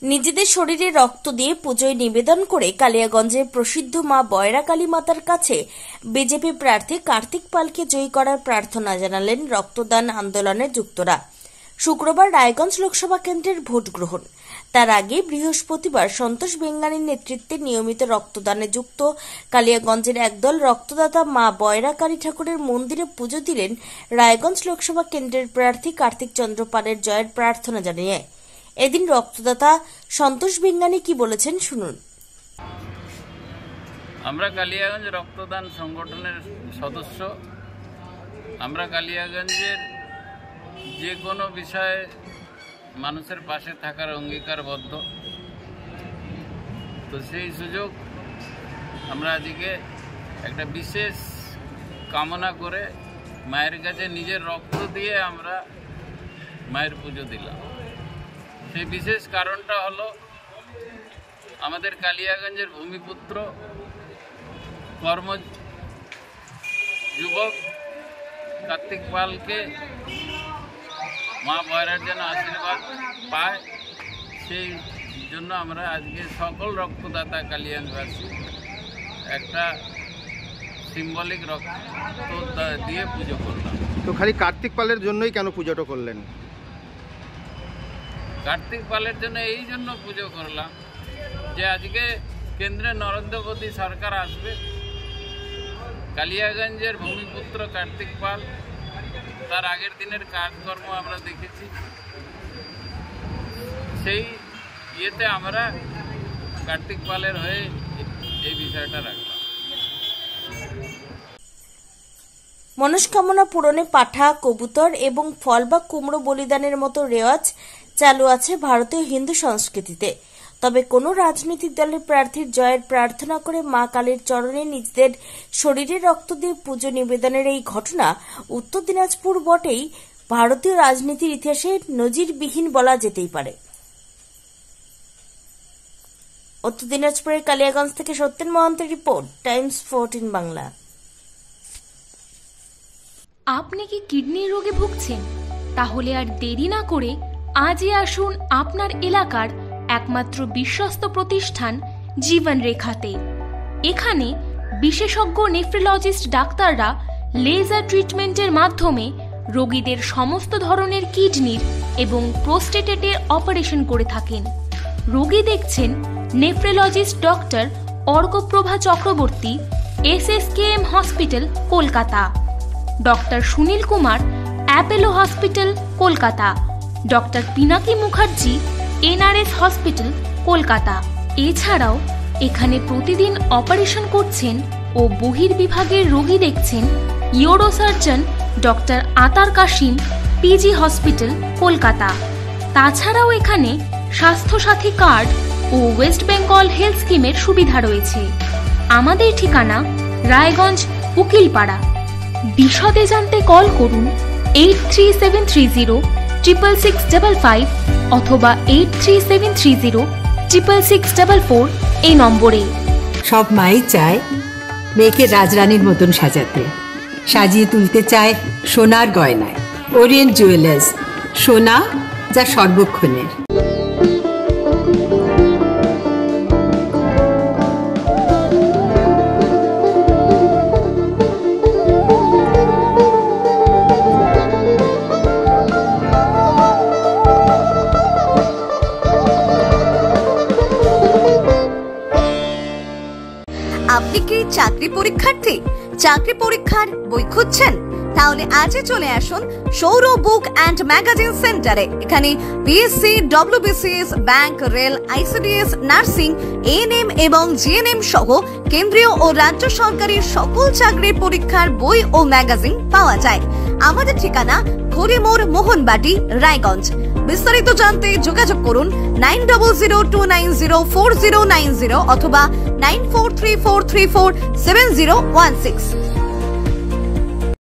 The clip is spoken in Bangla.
নিজেদের শরীরে রক্ত দিয়ে পুজোয় নিবেদন করে কালিয়াগঞ্জের প্রসিদ্ধ মা বয়রা কালী মাতার কাছে বিজেপি প্রার্থী কার্তিক পালকে জয়ী করার প্রার্থনা জানালেন রক্তদান আন্দোলনে যুক্তরা। শুক্রবার রায়গঞ্জ লোকসভা কেন্দ্রের ভোট গ্রহণ। তার আগে বৃহস্পতিবার সন্তোষ বেঙ্গানির নেতৃত্বে নিয়মিত রক্তদানে যুক্ত কালিয়াগঞ্জের একদল রক্তদাতা মা বয়রা কালী ঠাকুরের মন্দিরে পুজো দিলেন রায়গঞ্জ লোকসভা কেন্দ্রের প্রার্থী কার্তিক চন্দ্র পালের জয়ের প্রার্থনা জানিয়ে। এদিন রক্তদাতা সন্তোষ বেঙ্গানি কি বলেছেন শুনুন। আমরা কালিয়াগঞ্জ রক্তদান সংগঠনের সদস্য। আমরা কালিয়াগঞ্জের যে কোনো বিষয়ে মানুষের পাশে থাকার অঙ্গীকারবদ্ধ। তো সেই সুযোগ আমরা আজকে একটা বিশেষ কামনা করে মায়ের কাছে নিজের রক্ত দিয়ে আমরা মায়ের পুজো দিলাম। সেই বিশেষ কারণটা হলো আমাদের কালিয়াগঞ্জের ভূমিপুত্র কর্ম যুবক কার্তিক পালকে মা বয়রার যেন আশীর্বাদ পায়, সেই জন্য আমরা আজকে সকল রক্তদাতা কালিয়াগঞ্জবাসী একটা সিম্বলিক রক্ত দিয়ে পুজো করলাম। তো খালি কার্তিক পালের জন্যই কেন পুজোটা করলেন? কার্তিক পালের জন্য এই জন্য পুজো করলাম যে আজকে কেন্দ্রে নরেন্দ্র মোদী সরকার আসবে। কালিয়াগঞ্জের ভূমিপুত্র কার্তিক পাল, তার আগের দিনের কাজকর্ম আমরা দেখেছি, সেই ইয়েতে আমরা কার্তিক পালের হয়ে এই বিষয়টা রাখলাম। মনস্কামনা পূরণে পাঠা, কবুতর এবং ফল বা কুমড়ো বলিদানের মতো রেওয়াজ চালু আছে ভারতীয় হিন্দু সংস্কৃতিতে। তবে কোনো রাজনৈতিক দলের প্রার্থীর জয়ের প্রার্থনা করে মা কালীর চরণে নিজেদের শরীরে রক্ত দিয়ে পুজো নিবেদনের এই ঘটনা উত্তর দিনাজপুর বটেই ভারতীয় রাজনীতির ইতিহাসে নজিরবিহীন বলা যেতেই পারে। উত্তর দিনাজপুরের কালিয়াগঞ্জ থেকে সত্যেন মহন্তের রিপোর্ট, টাইমস 14 বাংলা। আপনি কি কিডনির রোগে ভুগছেন? তাহলে আর দেরি না করে আজই আসুন আপনার এলাকার একমাত্র বিশ্বস্ত প্রতিষ্ঠান জীবন রেখাতে। এখানে বিশেষজ্ঞ নেফ্রোলজিস্ট ডাক্তাররা লেজার ট্রিটমেন্টের মাধ্যমে রোগীদের সমস্ত ধরনের কিডনির এবং প্রোস্টেটের অপারেশন করে থাকেন। রোগী দেখছেন nephrologist doctor Arkaprabha Chakraborty, SSKM hospital, Kolkata. Doctor Sunil Kumar, Apollo hospital, Kolkata. Doctor Pinaki Mukherjee, NRS hospital, Kolkata. এছাড়াও এখানে প্রতিদিন অপারেশন করছেন ও বহির্বিভাগের রোগী দেখছেন ইউরোসার্জন ডক্টর আতার কাশিম, PG হসপিটাল, কলকাতা। তাছাড়াও এখানে স্বাস্থ্যসাথী কার্ড ও ওয়েস্ট বেঙ্গল হেলথ স্কিমের সুবিধা রয়েছে। আমাদের ঠিকানা রায়গঞ্জ, উকিলপাড়া। বিশদে জানতে কল করুন 8373066655 অথবা 8373066644 এই নম্বরে। সব মাই চায় মেয়েকে রাজরানীর মতন সাজাতে, সাজিয়ে তুলতে চায় সোনার গয়নায়। ওরিয়েন্ট জুয়েলার্স, সোনা যা সর্বক্ষণের। আপনি কি চাকরি পরীক্ষার্থী? চাকরি পরীক্ষার বই খুঁজছেন? তাহলে আজই চলে আসুন সৌর বুক অ্যান্ড ম্যাগাজিন সেন্টারে। এখানে BSc, WBCS, bank, rail, ICDS, nursing, ANM এবং GNM সহ কেন্দ্রীয় ও রাজ্য সরকারের সকল চাকরির পরীক্ষার বই ও ম্যাগাজিন পাওয়া যায়। আমাদের ঠিকানা হরিমোড়, মোহনবাটি, রায়গঞ্জ। বিস্তারিত জানতে যোগাযোগ করুন 9002904090 অথবা 9434347016।